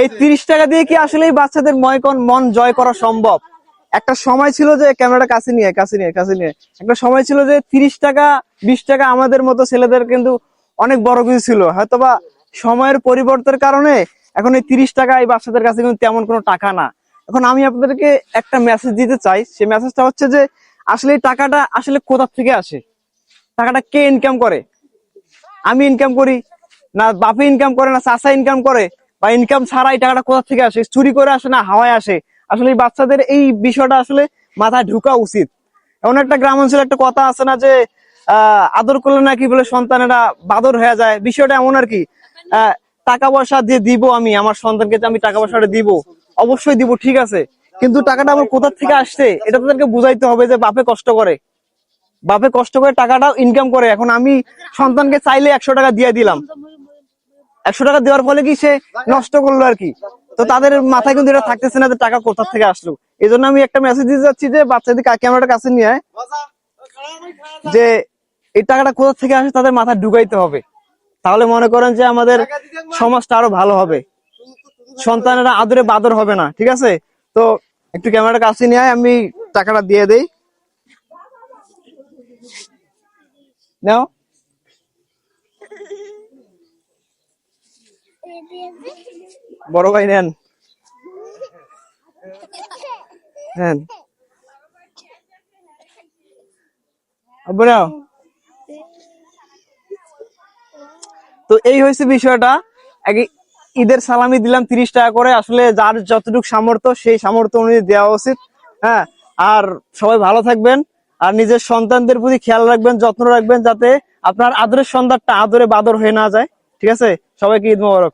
এই 30 টাকা দিয়ে কি আসলে বাচ্চাদের মন জয় করা সম্ভব? একটা সময় ছিল যে ক্যামেরাটা কাছে নিয়ে একটা সময় ছিল যে 30 টাকা 20 টাকা আমাদের মতো ছেলেদের কিন্তু অনেক বড় কিছু ছিল। হয়তোবা সময়ের পরিবর্তনের কারণে এখন এই 30 টাকা এই বাচ্চাদের কাছে কিন্তু তেমন কোনো টাকা না। এখন আমি আপনাদেরকে একটা মেসেজ দিতে চাই, সেই মেসেজটা হচ্ছে যে আসলে এই টাকাটা আসলে কোথা থেকে আসে, টাকাটা কে ইনকাম করে? আমি ইনকাম করি না, বাপে ইনকাম করে না, চাচা ইনকাম করে, বা ইনকাম ছাড়া এই টাকাটা কোথা থেকে আসে? চুরি করে আসে না হাওয়ায় আসে? আসলে এই বাচ্চাদের এই বিষয়টা আসলে মাথায় ঢুকা উচিত। এমন একটা গ্রাম অঞ্চলে একটা কথা আছে না যে আদর করলে নাকি বলে সন্তানেরা বাদর হয়ে যায়, বিষয়টা এমন আর কি। টাকা পয়সা দিয়ে দিব, আমি আমার সন্তানকে আমি টাকা পয়সাটা দিব, অবশ্যই দিব, ঠিক আছে, কিন্তু টাকাটা আমার কোথা থেকে আসছে এটা তাদেরকে বুঝাইতে হবে যে বাপে কষ্ট করে টাকাটা ইনকাম করে। এখন আমি সন্তানকে চাইলে 100 টাকা দিয়ে দিলাম, 100 টাকা দেওয়ার ফলে কি সে নষ্ট করলো আর কি। তো তাদের মাথায় কিন্তু এটা থাকতেছে না যে টাকা কোথা থেকে আসলো। এই জন্য আমি একটা মেসেজ দিতে যাচ্ছি যে বাচ্চাদের ক্যামেরাটা কাছে নিয়ে যে এই টাকাটা কোথা থেকে আসে তাদের মাথায় ঢুকাইতে হবে। তাহলে মনে করেন যে আমাদের সমাজটা আরো ভালো হবে, সন্তানেরা আদরে বাদর হবে না, ঠিক আছে? তো একটু ক্যামেরাটা কাছে নিয়ে আমি টাকাটা দিয়ে দেই, নাও। বড় ভাই নেন, নেন। তো এই হয়েছে বিষয়টা। ঈদের সালামি দিলাম 30 টাকা করে, আসলে যার যতটুকু সামর্থ্য সেই সামর্থ্য অনুযায়ী দেওয়া উচিত। হ্যাঁ, আর সবাই ভালো থাকবেন, আর নিজের সন্তানদের প্রতি খেয়াল রাখবেন, যত্ন রাখবেন, যাতে আপনার আদরের সন্তানটা আদরে বাদর হয়ে না যায়। ঠিক আছে, সবাইকে ঈদ মোবারক।